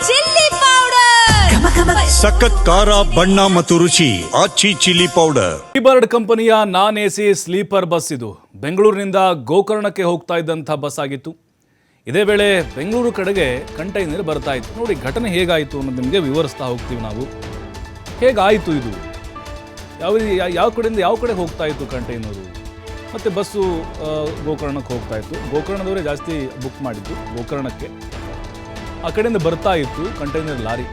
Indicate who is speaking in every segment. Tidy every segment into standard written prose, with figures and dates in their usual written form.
Speaker 1: Chilli powder,
Speaker 2: ಸಖತ್ ಖಾರ ಬಣ್ಣ ಮತ್ತು ರುಚಿ ಆಚಿ ಚಿಲ್ಲಿ ಪೌಡರ್.
Speaker 3: ಟೀಬರ್ಡ್ ಕಂಪನಿಯ ನಾನ್ ಎಸಿ ಸ್ಲೀಪರ್ ಬಸ್ ಇದು ಬೆಂಗಳೂರಿನಿಂದ ಗೋಕರ್ಣಕ್ಕೆ ಹೋಗ್ತಾ ಇದ್ದಂಥ ಬಸ್ ಆಗಿತ್ತು. ಇದೇ ವೇಳೆ ಬೆಂಗಳೂರು ಕಡೆಗೆ ಕಂಟೈನರ್ ಬರ್ತಾ ಇತ್ತು. ನೋಡಿ ಘಟನೆ ಹೇಗಾಯಿತು ಅನ್ನೋದು ನಿಮಗೆ ವಿವರಿಸ್ತಾ ಹೋಗ್ತೀವಿ ನಾವು. ಹೇಗಾಯಿತು ಇದು, ಯಾವ ಕಡೆಯಿಂದ ಯಾವ ಕಡೆ ಹೋಗ್ತಾ ಇತ್ತು ಕಂಟೈನರು, ಮತ್ತು ಬಸ್ಸು ಗೋಕರ್ಣಕ್ಕೆ ಹೋಗ್ತಾ ಇತ್ತು. ಗೋಕರ್ಣದವರೇ ಜಾಸ್ತಿ ಬುಕ್ ಮಾಡಿದ್ದು ಗೋಕರ್ಣಕ್ಕೆ. ಆ ಕಡೆಯಿಂದ ಬರ್ತಾ ಇತ್ತು ಕಂಟೈನರ್ ಲಾರಿ.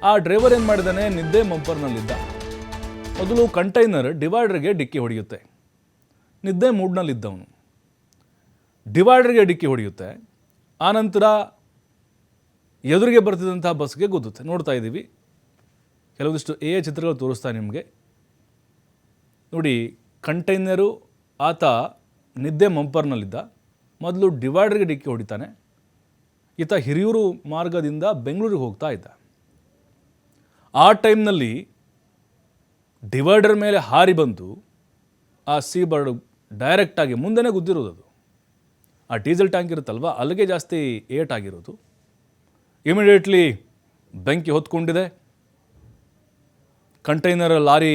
Speaker 3: ಆ ಡ್ರೈವರ್ ಏನು ಮಾಡಿದ್ದಾನೆ, ನಿದ್ದೆ ಮಂಪರ್ನಲ್ಲಿದ್ದ. ಮೊದಲು ಕಂಟೈನರ್ ಡಿವೈಡರ್ಗೆ ಡಿಕ್ಕಿ ಹೊಡೆಯುತ್ತೆ. ನಿದ್ದೆ ಮೂಡ್ನಲ್ಲಿದ್ದವನು ಡಿವೈಡರ್ಗೆ ಡಿಕ್ಕಿ ಹೊಡೆಯುತ್ತೆ. ಆನಂತರ ಎದುರಿಗೆ ಬರ್ತಿದ್ದಂಥ ಬಸ್ಗೆ ಗುದ್ದುತ್ತೆ. ನೋಡ್ತಾ ಇದ್ದೀವಿ, ಕೆಲವೊಂದಿಷ್ಟು ಚಿತ್ರಗಳು ತೋರಿಸ್ತಾ ನಿಮಗೆ. ನೋಡಿ, ಕಂಟೈನರು ಆತ ನಿದ್ದೆ ಮಂಪರ್ನಲ್ಲಿದ್ದ. ಮೊದಲು ಡಿವೈಡರ್ಗೆ ಡಿಕ್ಕಿ ಹೊಡಿತಾನೆ. ಈತ ಹಿರಿಯೂರು ಮಾರ್ಗದಿಂದ ಬೆಂಗಳೂರಿಗೆ ಹೋಗ್ತಾ ಇದ್ದ. ಆ ಟೈಮ್ನಲ್ಲಿ ಡಿವೈಡರ್ ಮೇಲೆ ಹಾರಿ ಬಂದು ಆ ಸೀ ಬರ್ಡ್ ಡೈರೆಕ್ಟಾಗಿ ಮುಂದೆನೇ ಗುದ್ದಿರೋದು. ಅದು ಆ ಡೀಸೆಲ್ ಟ್ಯಾಂಕ್ ಇರುತ್ತಲ್ವ, ಅಲ್ಲಿಗೆ ಜಾಸ್ತಿ ಏಟಾಗಿರೋದು. ಇಮಿಡಿಯೇಟ್ಲಿ ಬೆಂಕಿ ಹೊತ್ಕೊಂಡಿದೆ. ಕಂಟೈನರ್ ಲಾರಿ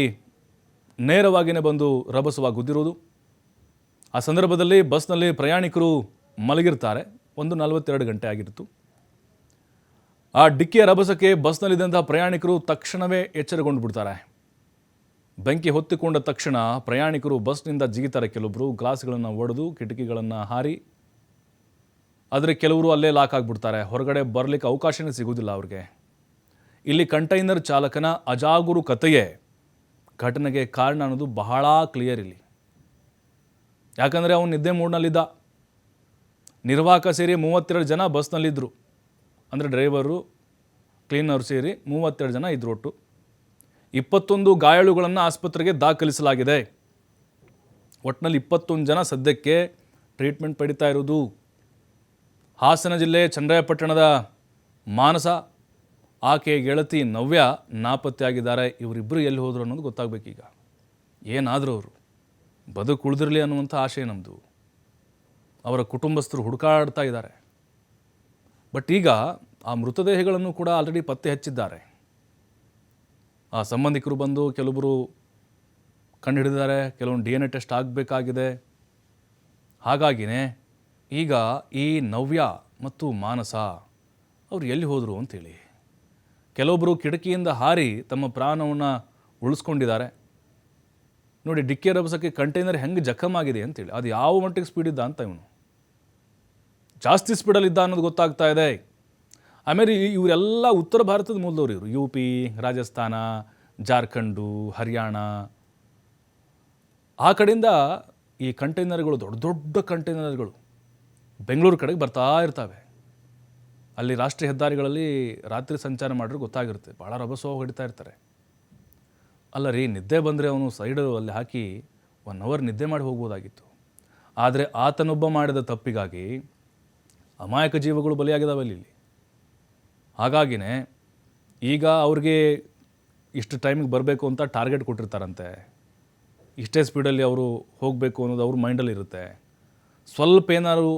Speaker 3: ನೇರವಾಗಿಯೇ ಬಂದು ರಭಸವಾಗಿ ಗುದ್ದಿರೋದು. ಆ ಸಂದರ್ಭದಲ್ಲಿ ಬಸ್ನಲ್ಲಿ ಪ್ರಯಾಣಿಕರು ಮಲಗಿರ್ತಾರೆ. 1:42 ಗಂಟೆ ಆಗಿತ್ತು. ಆ ಡಿಕ್ಕಿಯ ರಭಸಕ್ಕೆ ಬಸ್ನಲ್ಲಿದ್ದಂಥ ಪ್ರಯಾಣಿಕರು ತಕ್ಷಣವೇ ಎಚ್ಚರಗೊಂಡು ಬಿಡ್ತಾರೆ. ಬೆಂಕಿ ಹೊತ್ತಿಕೊಂಡ ತಕ್ಷಣ ಪ್ರಯಾಣಿಕರು ಬಸ್ನಿಂದ ಜಿಗಿತಾರೆ. ಕೆಲವೊಬ್ಬರು ಗ್ಲಾಸ್ಗಳನ್ನು ಒಡೆದು ಕಿಟಕಿಗಳನ್ನು ಹಾರಿ, ಆದರೆ ಕೆಲವರು ಅಲ್ಲೇ ಲಾಕ್ ಆಗಿಬಿಡ್ತಾರೆ. ಹೊರಗಡೆ ಬರಲಿಕ್ಕೆ ಅವಕಾಶನೇ ಸಿಗೋದಿಲ್ಲ ಅವ್ರಿಗೆ. ಇಲ್ಲಿ ಕಂಟೈನರ್ ಚಾಲಕನ ಅಜಾಗರೂಕತೆಯೇ ಘಟನೆಗೆ ಕಾರಣ ಅನ್ನೋದು ಬಹಳ ಕ್ಲಿಯರ್ ಇಲ್ಲಿ. ಯಾಕಂದರೆ ಅವನು ನಿದ್ದೆ ಮೂಡ್ನಲ್ಲಿದ್ದ. ನಿರ್ವಾಹಕ ಸೇರಿ 32 ಜನ ಬಸ್ನಲ್ಲಿದ್ದರು. ಅಂದರೆ ಡ್ರೈವರು, ಕ್ಲೀನರ್ ಸೇರಿ 32 ಜನ ಇದ್ರು ಒಟ್ಟು. 21 ಗಾಯಾಳುಗಳನ್ನು ಆಸ್ಪತ್ರೆಗೆ ದಾಖಲಿಸಲಾಗಿದೆ. ಒಟ್ಟಿನಲ್ಲಿ 21 ಜನ ಸದ್ಯಕ್ಕೆ ಟ್ರೀಟ್ಮೆಂಟ್ ಪಡಿತಾ ಇರೋದು. ಹಾಸನ ಜಿಲ್ಲೆ ಚನ್ನರಾಯಪಟ್ಟಣದ ಮಾನಸ, ಆಕೆ ಗೆಳತಿ ನವ್ಯ ನಾಪತ್ತೆಯಾಗಿದ್ದಾರೆ. ಇವರಿಬ್ಬರು ಎಲ್ಲಿ ಹೋದರು ಅನ್ನೋದು ಗೊತ್ತಾಗಬೇಕೀಗ. ಏನಾದರೂ ಅವರು ಬದುಕು ಉಳಿದಿರಲಿ ಅನ್ನುವಂಥ ಆಶೆ ನಮ್ಮದು. ಅವರ ಕುಟುಂಬಸ್ಥರು ಹುಡುಕಾಡ್ತಾ ಇದ್ದಾರೆ. ಬಟ್ ಈಗ ಆ ಮೃತದೇಹಗಳನ್ನು ಕೂಡ ಆಲ್ರೆಡಿ ಪತ್ತೆ ಹಚ್ಚಿದ್ದಾರೆ. ಆ ಸಂಬಂಧಿಕರು ಬಂದು ಕೆಲವೊಬ್ಬರು ಕಂಡು ಹಿಡಿದಿದ್ದಾರೆ. ಕೆಲವೊಂದು DNA ಟೆಸ್ಟ್ ಆಗಬೇಕಾಗಿದೆ. ಹಾಗಾಗಿನೇ ಈಗ ಈ ನವ್ಯ ಮತ್ತು ಮಾನಸ ಅವರು ಎಲ್ಲಿ ಹೋದರು ಅಂತೇಳಿ ಕೆಲವೊಬ್ಬರು ಕಿಟಕಿಯಿಂದ ಹಾರಿ ತಮ್ಮ ಪ್ರಾಣವನ್ನು ಉಳಿಸ್ಕೊಂಡಿದ್ದಾರೆ. ನೋಡಿ, ಡಿಕ್ಕಿ ರಭಸಕ್ಕೆ ಕಂಟೈನರ್ ಹೆಂಗೆ ಜಖಮಾಗಿದೆ ಅಂತೇಳಿ. ಅದು ಯಾವ ಮಟ್ಟಿಗೆ ಸ್ಪೀಡ್ ಇದ್ದ ಅಂತ, ಇವನು ಜಾಸ್ತಿ ಸ್ಪೀಡಲ್ಲಿದ್ದ ಅನ್ನೋದು ಗೊತ್ತಾಗ್ತಾ ಇದೆ. ಆಮೇಲೆ ಇವರೆಲ್ಲ ಉತ್ತರ ಭಾರತದ ಮೂಲದವರು. ಇವರು UP, ರಾಜಸ್ಥಾನ, ಜಾರ್ಖಂಡು, ಹರಿಯಾಣ, ಆ ಕಡೆಯಿಂದ ಈ ಕಂಟೈನರ್ಗಳು, ದೊಡ್ಡ ದೊಡ್ಡ ಕಂಟೈನರ್ಗಳು ಬೆಂಗಳೂರು ಕಡೆಗೆ ಬರ್ತಾ ಇರ್ತವೆ. ಅಲ್ಲಿ ರಾಷ್ಟ್ರೀಯ ಹೆದ್ದಾರಿಗಳಲ್ಲಿ ರಾತ್ರಿ ಸಂಚಾರ ಮಾಡಿದ್ರೆ ಗೊತ್ತಾಗಿರುತ್ತೆ, ಭಾಳ ರಭಸವಾಗಿ ಹೊಡಿತಾ ಇರ್ತಾರೆ. ಅಲ್ಲ ರೀ, ನಿದ್ದೆ ಬಂದರೆ ಅವನು ಸೈಡು ಅಲ್ಲಿ ಹಾಕಿ 1 ಅವರ್ ನಿದ್ದೆ ಮಾಡಿ ಹೋಗ್ಬೋದಾಗಿತ್ತು. ಆದರೆ ಆತನೊಬ್ಬ ಮಾಡಿದ ತಪ್ಪಿಗಾಗಿ ಅಮಾಯಕ ಜೀವಗಳು ಬಲಿಯಾಗಿದ್ದಾವೆ ಅಲ್ಲಿ. ಹಾಗಾಗಿನೇ ಈಗ ಅವ್ರಿಗೆ ಇಷ್ಟು ಟೈಮಿಗೆ ಬರಬೇಕು ಅಂತ ಟಾರ್ಗೆಟ್ ಕೊಟ್ಟಿರ್ತಾರಂತೆ. ಇಷ್ಟೇ ಸ್ಪೀಡಲ್ಲಿ ಅವರು ಹೋಗಬೇಕು ಅನ್ನೋದು ಅವ್ರ ಮೈಂಡಲ್ಲಿ ಇರುತ್ತೆ. ಸ್ವಲ್ಪ ಏನಾದ್ರು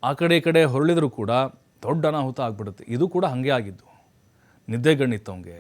Speaker 3: ಆ ಕಡೆ ಈ ಕಡೆ ಹೊರಳಿದ್ರು ಕೂಡ ದೊಡ್ಡ ಅನಾಹುತ ಆಗಿಬಿಡುತ್ತೆ. ಇದು ಕೂಡ ಹಾಗೆ ಆಗಿದ್ದು. ನಿದ್ದೆಗಣ್ಣಿತ್ತು ಅವನಿಗೆ.